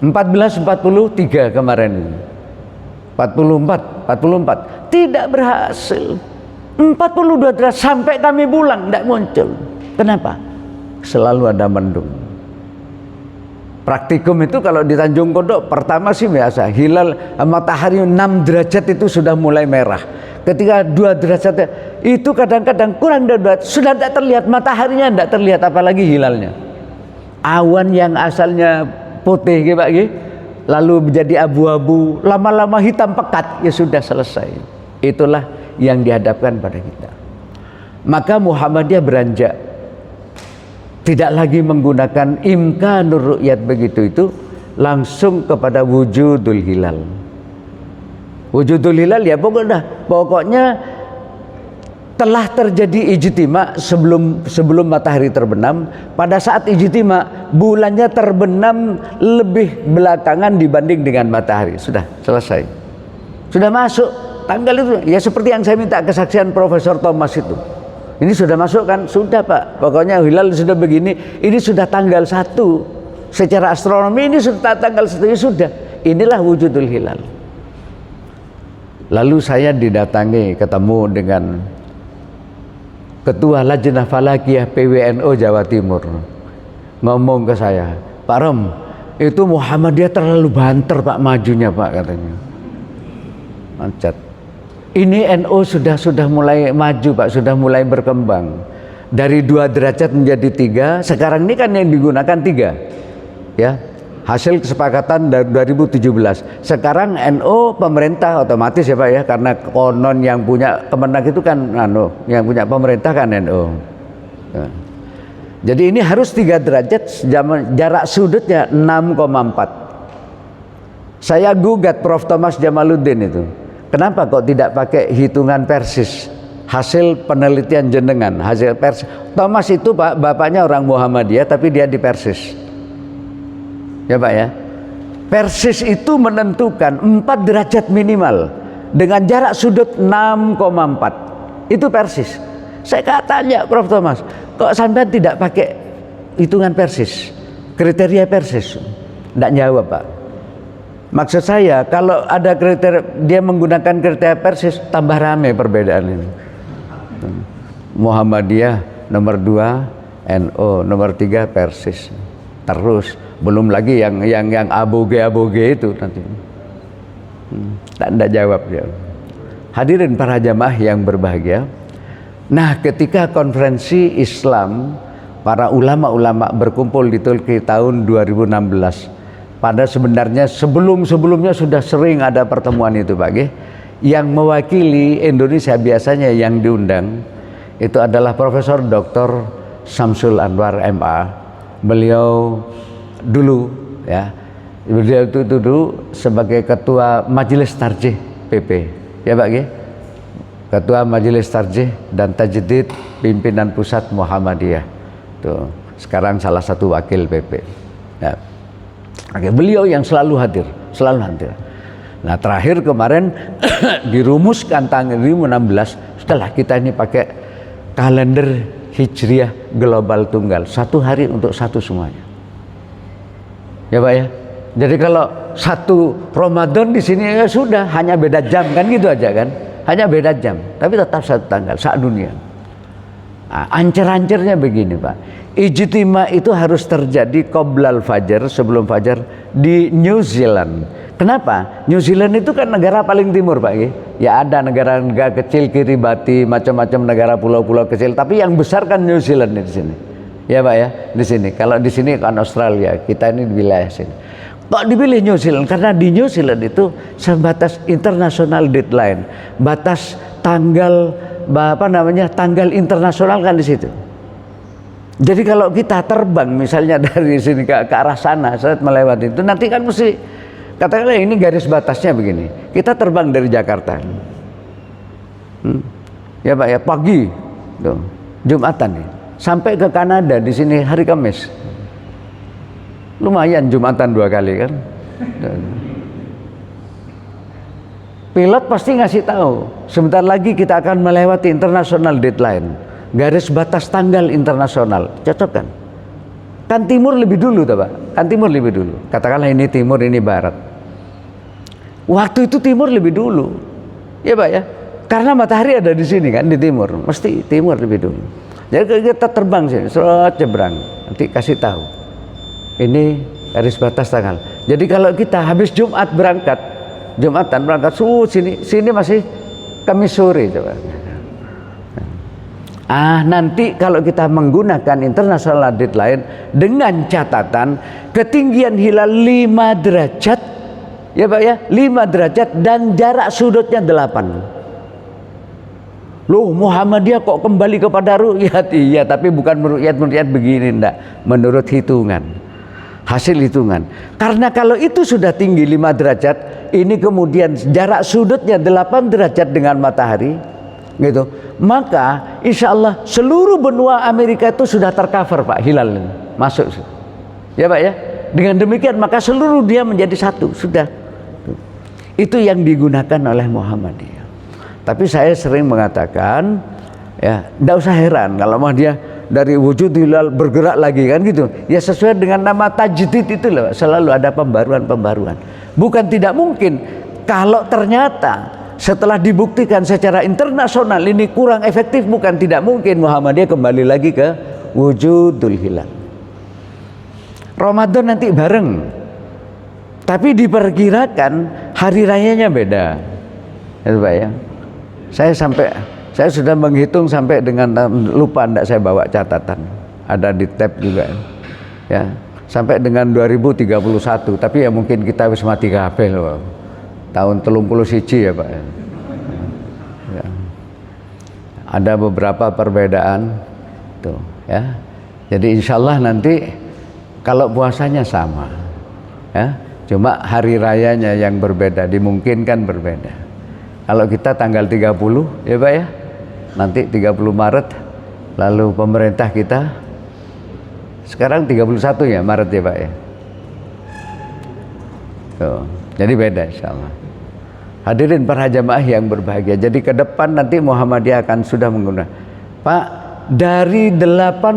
1443 kemarin, 44 tidak berhasil. 42 derajat sampai kami pulang tidak muncul. Kenapa? Selalu ada mendung. Praktikum itu kalau di Tanjung Kodok pertama sih biasa, hilal matahari 6 derajat itu sudah mulai merah. Ketika 2 derajat itu kadang-kadang kurang dari 2 sudah tidak terlihat, mataharinya tidak terlihat, apalagi hilalnya. Awan yang asalnya putih gitu Pak, lalu menjadi abu-abu, lama-lama hitam pekat, ya sudah selesai. Itulah yang dihadapkan pada kita. Maka Muhammadiyah beranjak, tidak lagi menggunakan imkanur ru'yat begitu itu, langsung kepada wujudul hilal. Wujudul hilal ya pokoknya telah terjadi ijtima sebelum matahari terbenam. Pada saat ijtima bulannya terbenam lebih belakangan dibanding dengan matahari. Sudah selesai, sudah masuk tanggal itu. Ya seperti yang saya minta kesaksian Profesor Thomas itu. Ini sudah masuk kan? Sudah Pak, pokoknya hilal sudah begini, ini sudah tanggal 1 secara astronomi, ini sudah tanggal 1, ya sudah, inilah wujudul hilal. Lalu saya didatangi, ketemu dengan Ketua Lajnah Falakiyah PWNU Jawa Timur, ngomong ke saya, Pak Rom, itu Muhammadiyah terlalu banter Pak majunya Pak, katanya. Mancat. Ini NU sudah mulai maju Pak, sudah mulai berkembang. Dari 2 derajat menjadi 3, sekarang ini kan yang digunakan 3. Ya, hasil kesepakatan dari 2017. Sekarang NU pemerintah otomatis ya Pak ya, karena konon yang punya Kemenak itu kan yang punya pemerintah kan NU. Ya. Jadi ini harus 3 derajat, jarak sudutnya 6,4. Saya gugat Prof. Thomas Jamaluddin itu. Kenapa kok tidak pakai hitungan Persis? Hasil penelitian jenengan, hasil Persis. Thomas itu Pak, bapaknya orang Muhammadiyah tapi dia di Persis. Ya Pak ya. Persis itu menentukan 4 derajat minimal dengan jarak sudut 6,4. Itu Persis. Saya tanya Prof. Thomas, kok sampai tidak pakai hitungan Persis? Kriteria Persis? Tidak jawab Pak. Maksud saya kalau ada kriteria, dia menggunakan kriteria Persis, tambah rame perbedaan ini. Muhammadiyah nomor 2, NU nomor 3 Persis. Terus belum lagi yang aboge itu nanti. Tak jawab dia. Hadirin para jamaah yang berbahagia. Nah, ketika konferensi Islam para ulama-ulama berkumpul di Turki tahun 2016. Pada sebenarnya sebelumnya sudah sering ada pertemuan itu Pak. Yang mewakili Indonesia biasanya yang diundang itu adalah Profesor Dr. Samsul Anwar MA. Beliau dulu ya, beliau itu dulu sebagai Ketua Majelis Tarjih PP ya Pak. Ketua Majelis Tarjih dan Tajdid Pimpinan Pusat Muhammadiyah. Tuh, sekarang salah satu wakil PP. Ya. Oke, beliau yang selalu hadir, selalu hadir. Nah terakhir kemarin dirumuskan tanggal 2016, setelah kita ini pakai kalender Hijriah global tunggal, 1 hari untuk satu semuanya. Ya Pak ya. Jadi kalau 1 Ramadan di sini ya sudah, hanya beda jam kan gitu aja kan, hanya beda jam, tapi tetap 1 tanggal, dunia. Nah, ancer-ancernya begini Pak, ijtima itu harus terjadi qoblal fajar, sebelum fajar di New Zealand. Kenapa? New Zealand itu kan negara paling timur Pak. Ya ada negara-negara kecil Kiribati, macam-macam negara pulau-pulau kecil, tapi yang besar kan New Zealand di sini. Ya Pak ya, di sini. Kalau di sini kan Australia, kita ini di wilayah sini. Kok dipilih New Zealand? Karena di New Zealand itu sebatas international deadline, batas tanggal tanggal internasional kan di situ. Jadi kalau kita terbang misalnya dari sini ke arah sana, saat melewati itu nanti kan mesti, katakanlah ini garis batasnya begini. Kita terbang dari Jakarta, ya Pak ya, pagi, tuh, Jumatan nih, sampai ke Kanada di sini hari Kamis. Lumayan Jumatan 2 kali kan. Pilot pasti ngasih tahu, sebentar lagi kita akan melewati international deadline, garis batas tanggal internasional. Cocok kan? Kan timur lebih dulu tuh Pak, kan timur lebih dulu. Katakanlah ini timur, ini barat. Waktu itu timur lebih dulu, ya Pak ya, karena matahari ada di sini kan, di timur, mesti timur lebih dulu. Jadi kita terbang sini, serot jebrang, nanti kasih tahu, ini garis batas tanggal. Jadi kalau kita habis Jumat berangkat, Jumatan berangkat, sini masih Kamis sore coba. Nanti kalau kita menggunakan international deadline dengan catatan ketinggian hilal 5 derajat, ya Pak ya, 5 derajat dan jarak sudutnya 8. Loh, Muhammadiyah kok kembali kepada ru'yat? Iya, tapi bukan meru'yat begini, enggak, menurut hitungan, hasil hitungan. Karena kalau itu sudah tinggi 5 derajat, ini kemudian jarak sudutnya 8 derajat dengan matahari, gitu, maka insya Allah seluruh benua Amerika itu sudah tercover Pak, hilal ini masuk, ya Pak ya. Dengan demikian maka seluruh dia menjadi satu, sudah. Itu yang digunakan oleh Muhammadiyah. Tapi saya sering mengatakan, ya, tidak usah heran kalau dia dari wujud hilal bergerak lagi kan gitu. Ya sesuai dengan nama tajdid itu loh, selalu ada pembaruan. Bukan tidak mungkin kalau ternyata setelah dibuktikan secara internasional ini kurang efektif, bukan tidak mungkin Muhammadiyah kembali lagi ke wujudul hilal. Ramadan nanti bareng, tapi diperkirakan hari rayanya beda, ya Pak ya. Saya sudah menghitung sampai dengan, lupa enggak saya bawa catatan, ada di tab juga ya, sampai dengan 2031, tapi ya mungkin kita wis mati kabeh loh, tahun 31 ya Pak ya. Ada beberapa perbedaan tuh ya. Jadi insya Allah nanti kalau puasanya sama ya, cuma hari rayanya yang berbeda, dimungkinkan berbeda. Kalau kita tanggal 30 ya Pak ya, nanti 30 Maret, lalu pemerintah kita sekarang 31 ya Maret ya Pak ya. Tuh, jadi beda insya Allah. Hadirin para jamaah yang berbahagia, jadi ke depan nanti Muhammadiyah akan sudah menggunakan Pak, dari 120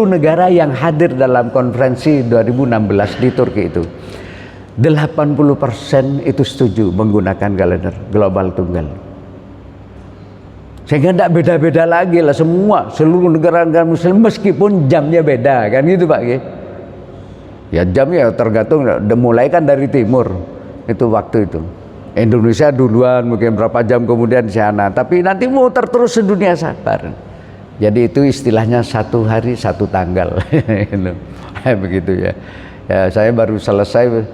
negara yang hadir dalam konferensi 2016 di Turki itu, 80% itu setuju menggunakan kalender global tunggal. Sehingga tidak beda-beda lagi lah, seluruh negara-negara muslim meskipun jamnya beda kan gitu Pak. Ya jamnya tergantung, mulai kan dari timur itu waktu itu. Indonesia duluan, mungkin berapa jam kemudian di sana, tapi nanti muter terus sedunia sabar. Jadi itu istilahnya 1 hari 1 tanggal. Begitu ya. Ya, saya baru selesai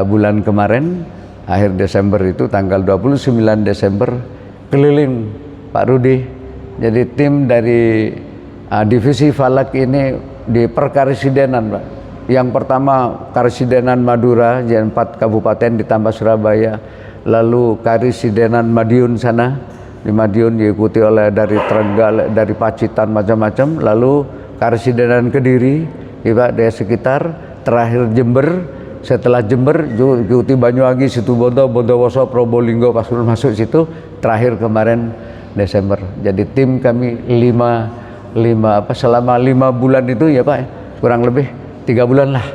bulan kemarin, akhir Desember itu tanggal 29 Desember keliling Pak Rudi. Jadi tim dari divisi Falak ini di Perkaresidenan Pak. Yang pertama Karesidenan Madura, 4 kabupaten ditambah Surabaya, lalu Karesidenan Madiun sana, di Madiun diikuti oleh dari Trenggalek, dari Pacitan, macam-macam, lalu Karesidenan Kediri, ya Pak, dari sekitar, terakhir Jember, setelah Jember ikuti Banyuwangi, Situbondo, Bondowoso, Probolinggo, pas masuk situ, terakhir kemarin Desember. Jadi tim kami selama 5 bulan itu ya Pak, kurang lebih 3 bulan lah,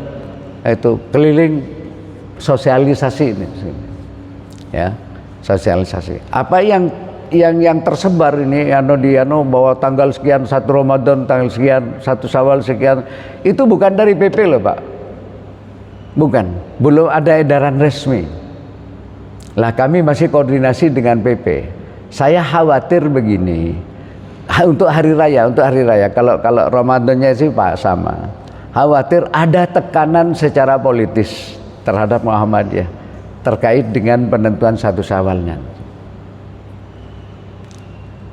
itu keliling sosialisasi ini, ya sosialisasi. Apa yang tersebar ini bahwa tanggal sekian 1 Ramadan, tanggal sekian 1 Syawal sekian, itu bukan dari PP loh Pak, bukan, belum ada edaran resmi. Lah kami masih koordinasi dengan PP. Saya khawatir begini, untuk hari raya kalau Ramadannya sih Pak sama, khawatir ada tekanan secara politis terhadap Muhammadiyah terkait dengan penentuan 1 Syawalnya.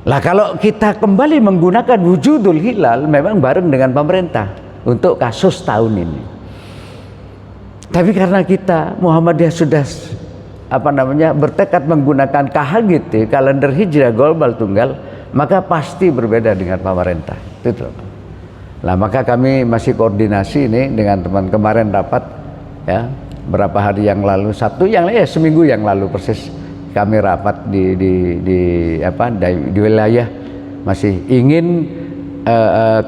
Lah kalau kita kembali menggunakan wujudul hilal memang bareng dengan pemerintah untuk kasus tahun ini. Tapi karena kita Muhammadiyah sudah bertekad menggunakan KHGT, kalender hijrah global tunggal, maka pasti berbeda dengan pemerintah. Itu. Lah maka kami masih koordinasi ini dengan teman kemarin rapat ya, berapa hari yang lalu, seminggu yang lalu persis. Kami rapat di wilayah, masih ingin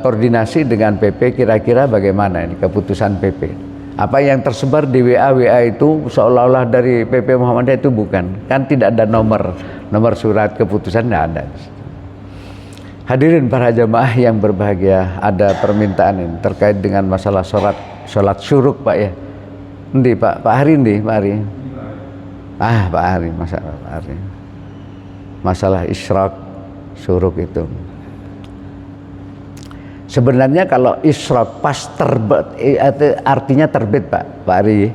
koordinasi dengan PP kira-kira bagaimana ini keputusan PP. Apa yang tersebar di WA itu seolah-olah dari PP Muhammadiyah itu bukan, kan tidak ada nomor surat keputusan, tidak ada. Hadirin para jamaah yang berbahagia, ada permintaan ini terkait dengan masalah sholat syuruk Pak ya. Nanti Pak Hari nih, Pak Hari. Pak Hari, masalah isyraq syuruk itu. Sebenarnya kalau isyraq pas terbit, artinya terbit Pak Hari.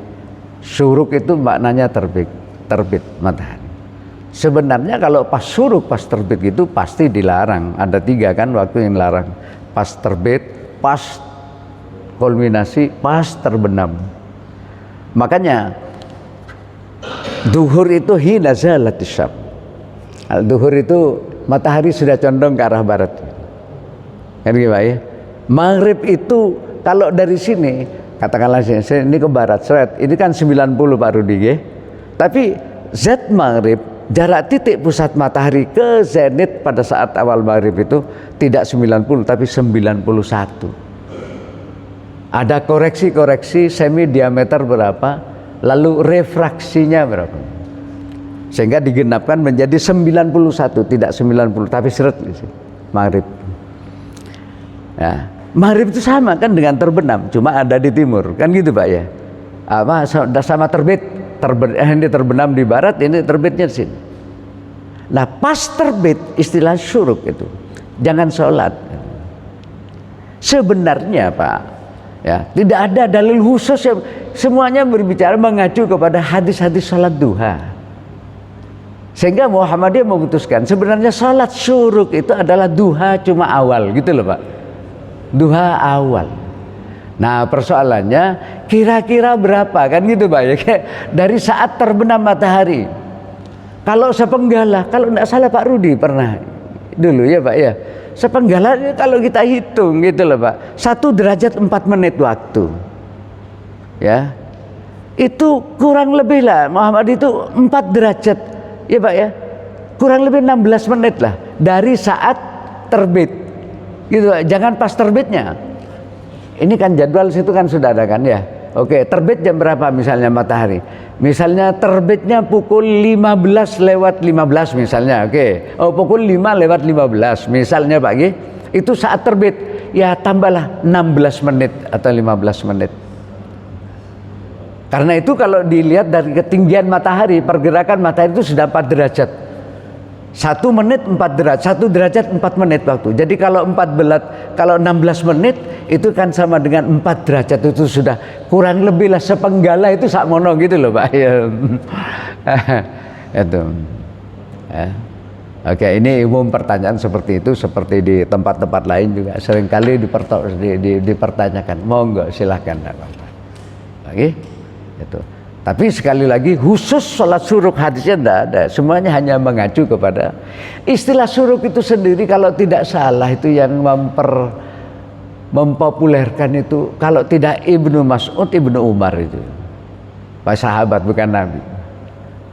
Syuruk itu maknanya terbit matahari. Sebenarnya kalau pas syuruk, pas terbit itu pasti dilarang. Ada 3 kan waktu yang larang. Pas terbit, pas kulminasi, pas terbenam. Makanya duhur itu hina zalatis syams. Duhur itu matahari sudah condong ke arah barat. Kan gitu Pak ya. Maghrib itu kalau dari sini, katakanlah ini ke barat, ini kan 90 Pak Rudi ya. Tapi zat maghrib, jarak titik pusat matahari ke zenit pada saat awal maghrib itu tidak 90 tapi 91. Ada koreksi semi diameter berapa, lalu refraksinya berapa, sehingga digenapkan menjadi 91, tidak 90 tapi seret maghrib. Ya, maghrib itu sama kan dengan terbenam, cuma ada di timur, kan gitu Pak ya. Sama terbit, ini terbenam di barat, ini terbitnya di sini. Nah pas terbit, istilah syuruk itu jangan sholat. Sebenarnya Pak ya, tidak ada dalil khusus yang semuanya berbicara mengacu kepada hadis-hadis sholat duha, sehingga Muhammadiyah memutuskan sebenarnya sholat syuruk itu adalah duha cuma awal gitu loh Pak, duha awal. Nah persoalannya kira-kira berapa kan gitu Pak ya, kayak dari saat terbenam matahari. Kalau sepenggala, kalau tidak salah Pak Rudi pernah dulu ya Pak ya, sepenggala kalau kita hitung gitu loh Pak, 1 derajat 4 menit waktu ya, itu kurang lebih lah Muhammad itu 4 derajat ya Pak ya, kurang lebih 16 menit lah dari saat terbit gitu. Jangan pas terbitnya, ini kan jadwal situ kan sudah ada kan ya. Oke, terbit jam berapa misalnya matahari, misalnya terbitnya pukul 15 lewat 15 misalnya, oke, pukul 5 lewat 15 misalnya pagi, itu saat terbit, ya tambahlah 16 menit atau 15 menit. Karena itu kalau dilihat dari ketinggian matahari, pergerakan matahari itu sudah 4 derajat. 1 menit 4 derajat, 1 derajat 4 menit waktu. Jadi kalau 16 menit itu kan sama dengan 4 derajat, itu sudah kurang lebih lah sepenggala itu sakmono gitu loh Pak. Itu. Ya. Oke, ini umum pertanyaan seperti itu, seperti di tempat-tempat lain juga seringkali dipertanyakan. Monggo silahkan. Oke, itu. Tapi sekali lagi khusus sholat syuruk hadisnya tidak ada, semuanya hanya mengacu kepada istilah syuruk itu sendiri. Kalau tidak salah itu yang mempopulerkan itu, kalau tidak Ibnu Mas'ud, Ibnu Umar itu. Pak sahabat bukan Nabi.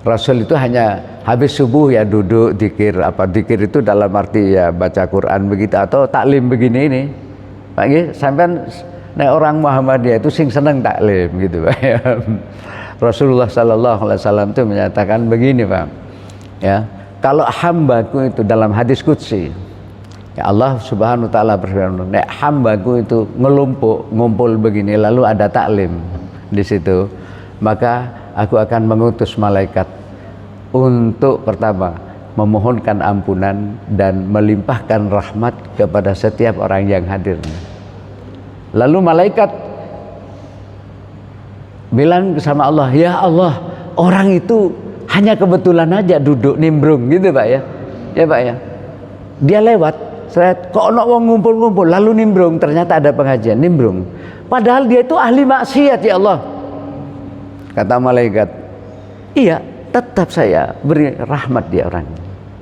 Rasul itu hanya habis subuh ya duduk dzikir, apa dzikir itu dalam arti ya baca Quran begitu atau taklim begini ini. Pak nggih, sampean nek orang Muhammadiyah itu sing seneng taklim gitu Pak. Rasulullah sallallahu alaihi wasallam itu menyatakan begini Pak. Ya, kalau hambaku itu dalam hadis qudsi, ya Allah Subhanahu wa taala berfirman, nek hambaku itu ngelumpuk, ngumpul begini lalu ada taklim di situ, maka aku akan mengutus malaikat untuk pertama memohonkan ampunan dan melimpahkan rahmat kepada setiap orang yang hadir. Lalu malaikat bilang sama Allah, ya Allah, orang itu hanya kebetulan aja duduk nimbrung gitu Pak ya. Ya Pak ya. Dia lewat, kok ono wong ngumpul-ngumpul lalu nimbrung, ternyata ada pengajian nimbrung. Padahal dia itu ahli maksiat ya Allah. Kata malaikat, iya, tetap saya beri rahmat dia orang.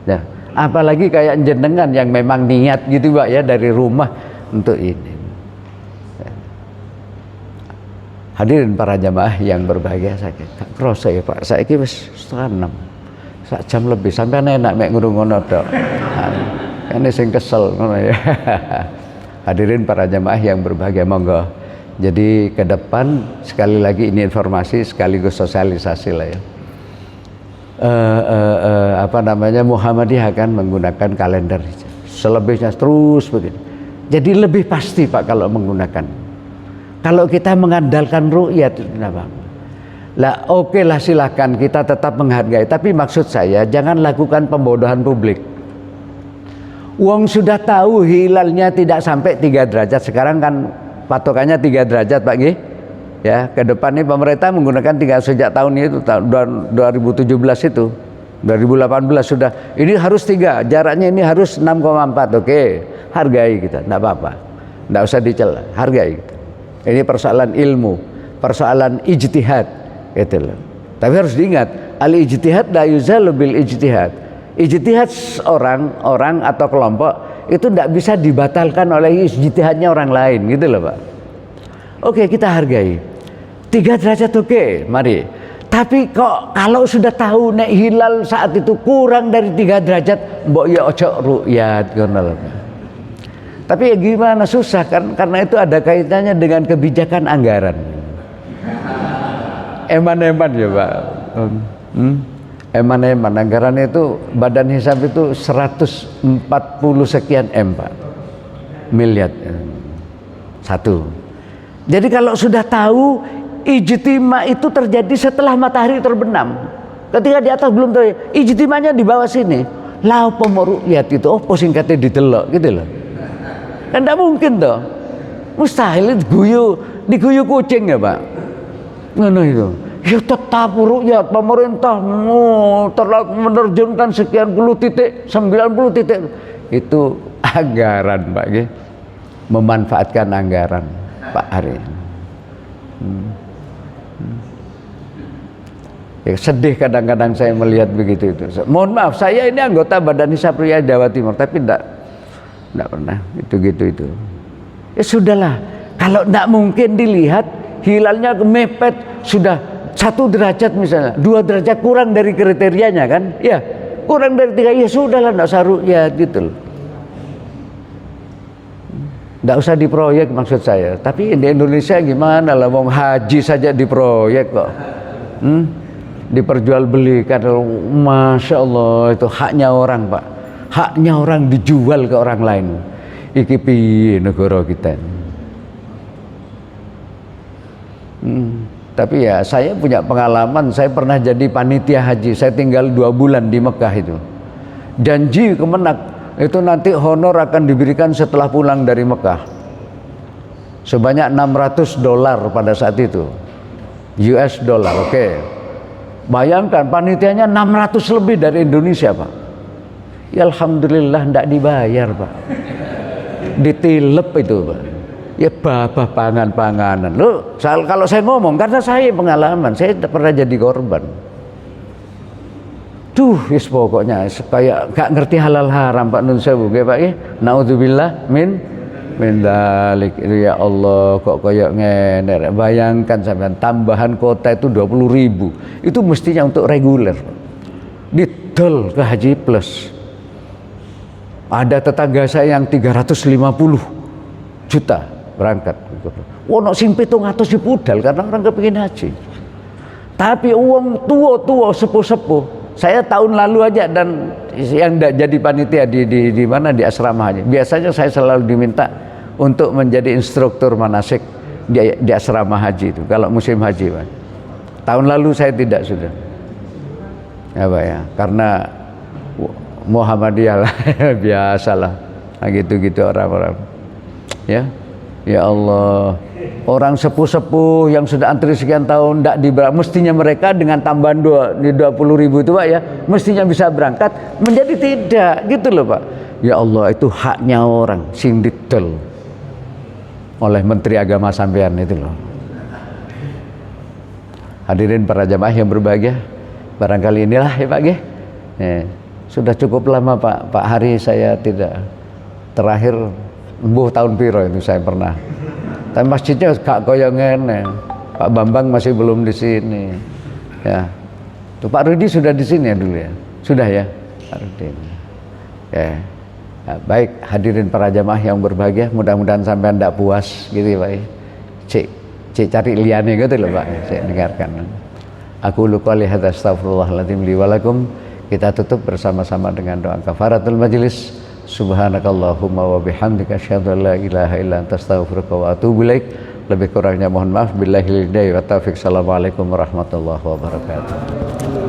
Ya, apalagi kayak jenengan yang memang niat gitu Pak ya dari rumah untuk ini. Ya. Hadirin para jamaah yang berbahagia, saya kroso ya Pak, saya ini wis 5:30, 1 jam lebih sampai enak mek ngono tok. Ini sing kesel ngono ya. Hadirin para jamaah yang berbahagia, monggo. Jadi ke depan sekali lagi ini informasi sekaligus sosialisasi lah ya. Muhammadiyah akan menggunakan kalender selebihnya terus begini. Jadi lebih pasti Pak kalau menggunakan. Kalau kita mengandalkan ru'yat kenapa? Lah oke lah silakan kita tetap menghargai, tapi maksud saya jangan lakukan pembodohan publik. Wong sudah tahu hilalnya tidak sampai 3 derajat, sekarang kan patokannya 3 derajat Pak nggih. Ya, ke depan ini pemerintah menggunakan sejak tahun itu tahun 2017 itu. 2018 sudah. Ini harus 3, jaraknya ini harus 6,4. Oke, hargai kita, enggak apa-apa. Enggak usah dicela, hargai kita. Ini persoalan ilmu, persoalan ijtihad gitu loh. Tapi harus diingat, al-ijtihad la yuzalu bil ijtihad. Ijtihad orang atau kelompok itu tidak bisa dibatalkan oleh ijtihadnya orang lain gitu loh Pak. Oke, kita hargai 3 derajat oke, mari. Tapi kok kalau sudah tahu nek hilal saat itu kurang dari 3 derajat, mbok ya ojo ru'yat ngono lho. Tapi ya gimana, susah kan, karena itu ada kaitannya dengan kebijakan anggaran. Eman-eman ya Pak. Eman-eman anggaran itu, badan hisab itu 140 sekian M Pak, miliar satu. Jadi kalau sudah tahu ijtima itu terjadi setelah matahari terbenam, ketika di atas belum tahu, ijtimanya di bawah sini, lah pemeru'yat itu apa singkatnya didelok gitu loh. Kan tidak mungkin toh, mustahil diguyu kucing ya Pak. Ngono itu. Ya tetap ru'yat, pemerintah telah menerjunkan sekian puluh titik, 90 titik. Itu anggaran Pak ya. Memanfaatkan anggaran Pak Hari. Ya, sedih kadang-kadang saya melihat begitu itu. Mohon maaf, saya ini anggota Badan Hisab Ru'yat Jawa Timur, tapi tidak pernah itu. Ya sudahlah, kalau tidak mungkin dilihat hilalnya mepet sudah 1 derajat misalnya, 2 derajat kurang dari kriterianya kan, ya kurang dari 3, ya sudahlah, tidak usah ru'yat gitu loh. Tidak usah diproyek maksud saya. Tapi di Indonesia gimana lah, mau haji saja diproyek kok, diperjualbelikan. Masya Allah, itu haknya orang Pak, haknya orang dijual ke orang lain. Iki piye negara kita. Tapi ya saya punya pengalaman, saya pernah jadi panitia haji, saya tinggal 2 bulan di Mekah itu. Janji kemenak itu nanti honor akan diberikan setelah pulang dari Mekah sebanyak $600 pada saat itu, US dollar. Oke. Bayangkan panitianya 600 lebih dari Indonesia Pak. Ya alhamdulillah tidak dibayar Pak, ditilep itu Pak. Ya babah panganan lo. Kalau saya ngomong karena saya pengalaman, saya pernah jadi korban. Pokoknya kayak gak ngerti halal haram Pak Nun Sewu, Pak ya. Naudzubillah min Mendalik itu ya Allah kok koyok ngene. Bayangkan sampean tambahan kota itu 20.000. Itu mestinya untuk reguler. Didol ke Haji Plus. Ada tetangga saya yang 350 juta berangkat. Wono sing 700 budal karena orang kepingin haji. Tapi uang tua-tua sepuh-sepuh. Saya tahun lalu aja dan yang jadi panitia di mana di asrama haji. Biasanya saya selalu diminta untuk menjadi instruktur manasik di asrama haji itu kalau musim haji, Pak. Tahun lalu saya tidak sudah. Ya, Pak ya. Karena Muhammadiyah lah biasalah. Nah, gitu-gitu orang-orang. Ya. Ya Allah. Orang sepuh-sepuh yang sudah antri sekian tahun tidak diberangkat, mestinya mereka dengan tambahan 20.000 itu, Pak ya, mestinya bisa berangkat, menjadi tidak, gitu loh, Pak. Ya Allah, itu haknya orang sing didol oleh Menteri Agama sampean itu loh. Hadirin para jamaah yang berbahagia, barangkali inilah ya Pak ya. Sudah cukup lama Pak Hari saya tidak, terakhir mbuh tahun piro itu saya pernah. Tapi masjidnya gak koyo ngene. Pak Bambang masih belum di sini. Ya. Tuh Pak Rudi sudah di sini ya dulu ya. Sudah ya, Pak Rudi. Ya. Ya, baik hadirin para jamaah yang berbahagia, mudah-mudahan sampean tidak puas gitu ya Pak. Cik cari liane gitu loh Pak. Saya dengarkan. Aku qouli hadza astaghfirullahaladzim li wa lakum. Kita tutup bersama-sama dengan doa kafaratul majelis. Subhanakallahumma wa bihamdika asyhadu an la ilaha illa anta astaghfiruka wa atubu ilaik. Lebih kurangnya mohon maaf. Billahi hidayah wa taufiq. Assalamualaikum warahmatullahi wabarakatuh.